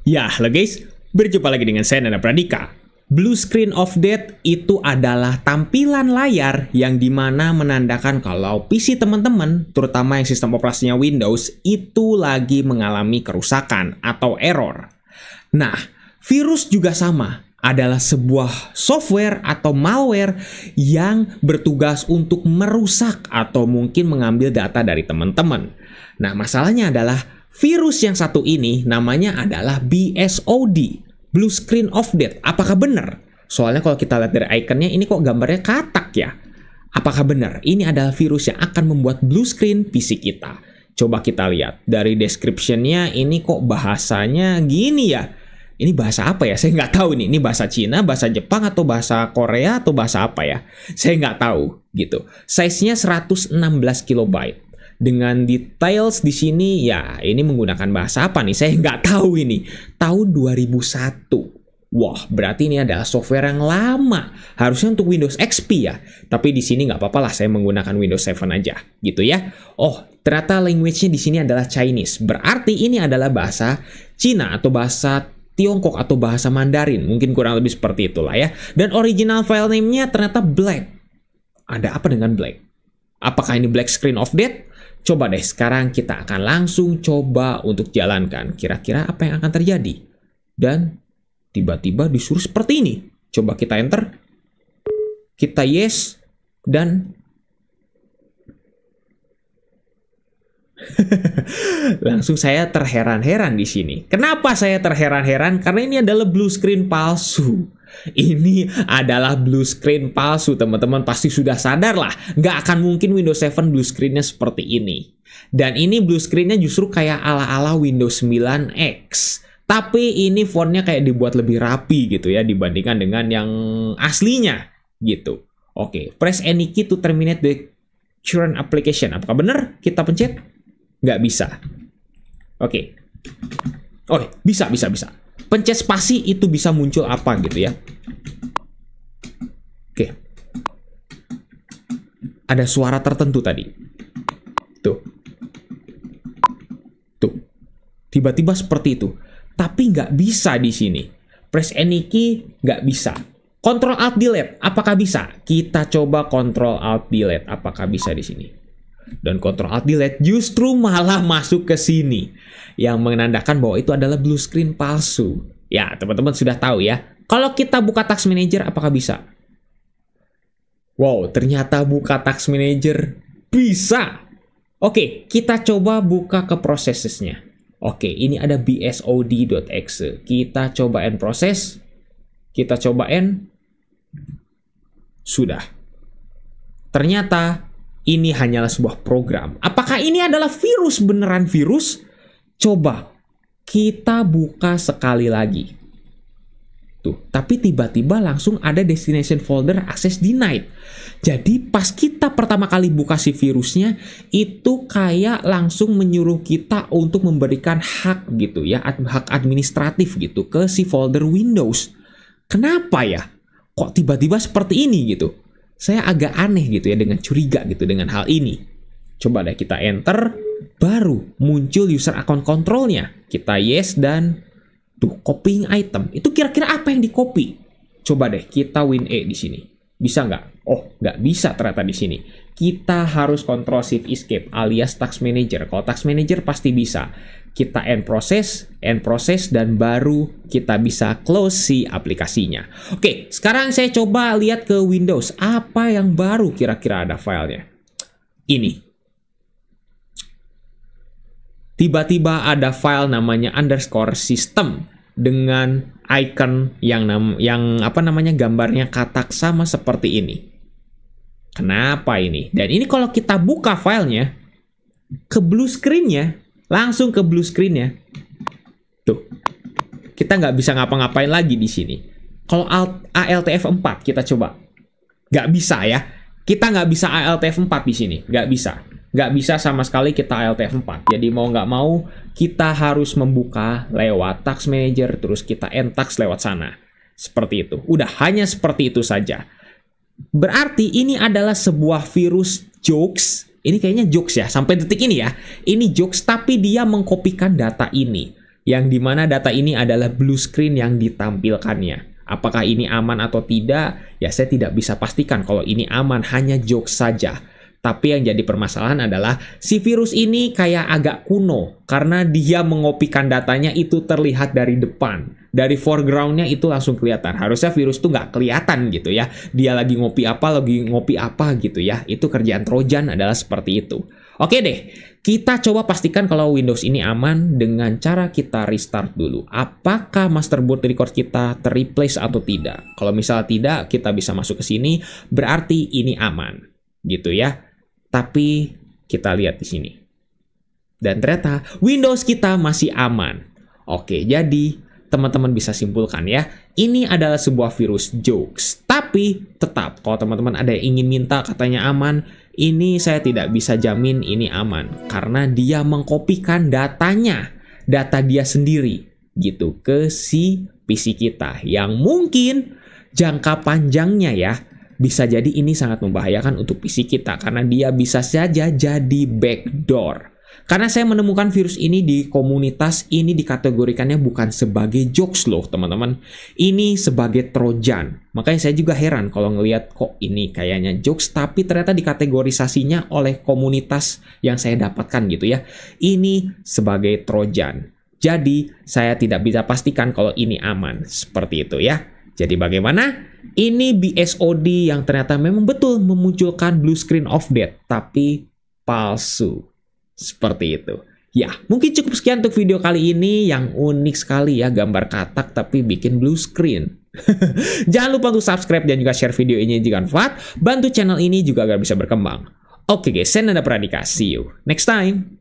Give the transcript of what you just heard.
Ya, halo guys, berjumpa lagi dengan saya Nana Pradika. Blue screen of death itu adalah tampilan layar yang dimana menandakan kalau PC teman-teman, terutama yang sistem operasinya Windows, itu lagi mengalami kerusakan atau error. Nah, virus juga sama, adalah sebuah software atau malware yang bertugas untuk merusak atau mungkin mengambil data dari teman-teman. Nah, masalahnya adalah virus yang satu ini namanya adalah BSOD, Blue Screen of Death. Apakah benar? Soalnya kalau kita lihat dari ikonnya ini kok gambarnya katak ya. Apakah benar? Ini adalah virus yang akan membuat blue screen PC kita. Coba kita lihat dari description-nya, ini kok bahasanya gini ya. Ini bahasa apa ya? Saya nggak tahu nih. Ini bahasa Cina, bahasa Jepang, atau bahasa Korea, atau bahasa apa ya? Saya nggak tahu gitu. Size-nya 116 KB. Dengan details di sini, ya ini menggunakan bahasa apa nih? Saya nggak tahu ini. Tahun 2001. Wah, berarti ini adalah software yang lama. Harusnya untuk Windows XP ya. Tapi di sini nggak apa-apa lah, saya menggunakan Windows 7 aja, gitu ya. Oh, ternyata language-nya di sini adalah Chinese. Berarti ini adalah bahasa Cina atau bahasa Tiongkok atau bahasa Mandarin. Mungkin kurang lebih seperti itulah ya. Dan original file name-nya ternyata black. Ada apa dengan black? Apakah ini black screen of death? Coba deh, sekarang kita akan langsung coba untuk jalankan. Kira-kira apa yang akan terjadi? Dan tiba-tiba disuruh seperti ini. Coba kita enter. Kita yes. Dan langsung saya terheran-heran di sini. Kenapa saya terheran-heran? Karena ini adalah blue screen palsu. Ini adalah blue screen palsu, teman-teman pasti sudah sadar lah. Nggak akan mungkin Windows 7 blue screen-nya seperti ini. Dan ini blue screen-nya justru kayak ala-ala Windows 9X. Tapi ini fontnya kayak dibuat lebih rapi gitu ya dibandingkan dengan yang aslinya gitu. Oke, press any key to terminate the current application. Apakah benar? Kita pencet? Nggak bisa. Oke. Oh, bisa. Pencet spasi itu bisa muncul apa gitu ya. Oke. Ada suara tertentu tadi. Tuh. Tiba-tiba seperti itu. Tapi nggak bisa di sini. Press any key nggak bisa. Control Alt Delete, apakah bisa? Kita coba Control Alt Delete, apakah bisa di sini? Dan Control Alt Delete justru malah masuk ke sini, yang menandakan bahwa itu adalah blue screen palsu. Ya, teman-teman sudah tahu ya. Kalau kita buka Task Manager, apakah bisa? Wow, ternyata buka Task Manager bisa. Oke, kita coba buka ke prosesnya. Oke, ini ada bsod.exe. Kita coba end proses. Kita coba end. Sudah. Ternyata ini hanyalah sebuah program. Apakah ini adalah virus, beneran virus? Coba kita buka sekali lagi. Tuh, tapi tiba-tiba langsung ada destination folder access denied. Jadi pas kita pertama kali buka si virusnya, itu kayak langsung menyuruh kita untuk memberikan hak gitu ya, hak administratif gitu ke si folder Windows. Kenapa ya? Kok tiba-tiba seperti ini gitu? Saya agak aneh gitu ya, dengan curiga gitu dengan hal ini. Coba deh kita enter, baru muncul user account controlnya. Kita yes dan tuh copying item. Itu kira-kira apa yang di copy? Coba deh kita win E di sini. Bisa nggak? Oh, nggak bisa ternyata di sini. Kita harus Ctrl Shift Escape alias Task Manager. Kalau Task Manager pasti bisa. Kita end process, dan baru kita bisa close si aplikasinya. Oke, sekarang saya coba lihat ke Windows. Apa yang baru kira-kira ada filenya? Ini. Tiba-tiba ada file namanya _system dengan icon yang apa namanya gambarnya katak sama seperti ini. Kenapa ini? Dan ini kalau kita buka filenya ke blue screen-nya, langsung ke blue screen-nya. Tuh. Kita nggak bisa ngapa-ngapain lagi di sini. Kalau Alt F4 kita coba. Nggak bisa ya. Kita nggak bisa Alt F4 di sini. Nggak bisa. Nggak bisa sama sekali kita Alt F4. Jadi mau nggak mau kita harus membuka lewat Task Manager, terus kita end task lewat sana. Seperti itu. Udah, hanya seperti itu saja. Berarti ini adalah sebuah virus jokes. Ini kayaknya jokes ya, sampai detik ini ya. Ini jokes, tapi dia mengkopikan data ini. yang dimana data ini adalah blue screen yang ditampilkannya. Apakah ini aman atau tidak? Ya saya tidak bisa pastikan kalau ini aman, hanya jokes saja. Tapi yang jadi permasalahan adalah si virus ini kayak agak kuno karena dia mengopikan datanya itu terlihat dari depan. Dari foregroundnya itu langsung kelihatan. Harusnya virus tuh nggak kelihatan gitu ya. Dia lagi ngopi apa gitu ya. Itu kerjaan Trojan adalah seperti itu. Oke deh, kita coba pastikan kalau Windows ini aman dengan cara kita restart dulu. Apakah master boot record kita terreplace atau tidak? Kalau misalnya tidak, kita bisa masuk ke sini, berarti ini aman. Gitu ya. Tapi kita lihat di sini. Dan ternyata Windows kita masih aman. Oke, jadi teman-teman bisa simpulkan ya, ini adalah sebuah virus jokes. Tapi tetap kalau teman-teman ada yang ingin minta katanya aman, ini saya tidak bisa jamin ini aman karena dia mengkopikan datanya, data dia sendiri gitu ke si PC kita yang mungkin jangka panjangnya ya bisa jadi ini sangat membahayakan untuk PC kita karena dia bisa saja jadi backdoor. Karena saya menemukan virus ini di komunitas ini dikategorikannya bukan sebagai jokes loh teman-teman. Ini sebagai Trojan. Makanya saya juga heran kalau ngelihat kok ini kayaknya jokes tapi ternyata dikategorisasinya oleh komunitas yang saya dapatkan gitu ya. Ini sebagai Trojan. Jadi saya tidak bisa pastikan kalau ini aman. Seperti itu ya. Jadi bagaimana? Ini BSOD yang ternyata memang betul memunculkan blue screen of death, tapi palsu. Seperti itu. Ya, mungkin cukup sekian untuk video kali ini yang unik sekali ya, gambar katak tapi bikin blue screen. Jangan lupa untuk subscribe dan juga share video ini jika bermanfaat. Bantu channel ini juga agar bisa berkembang. Oke guys, saya Nanda Pradika. See you next time.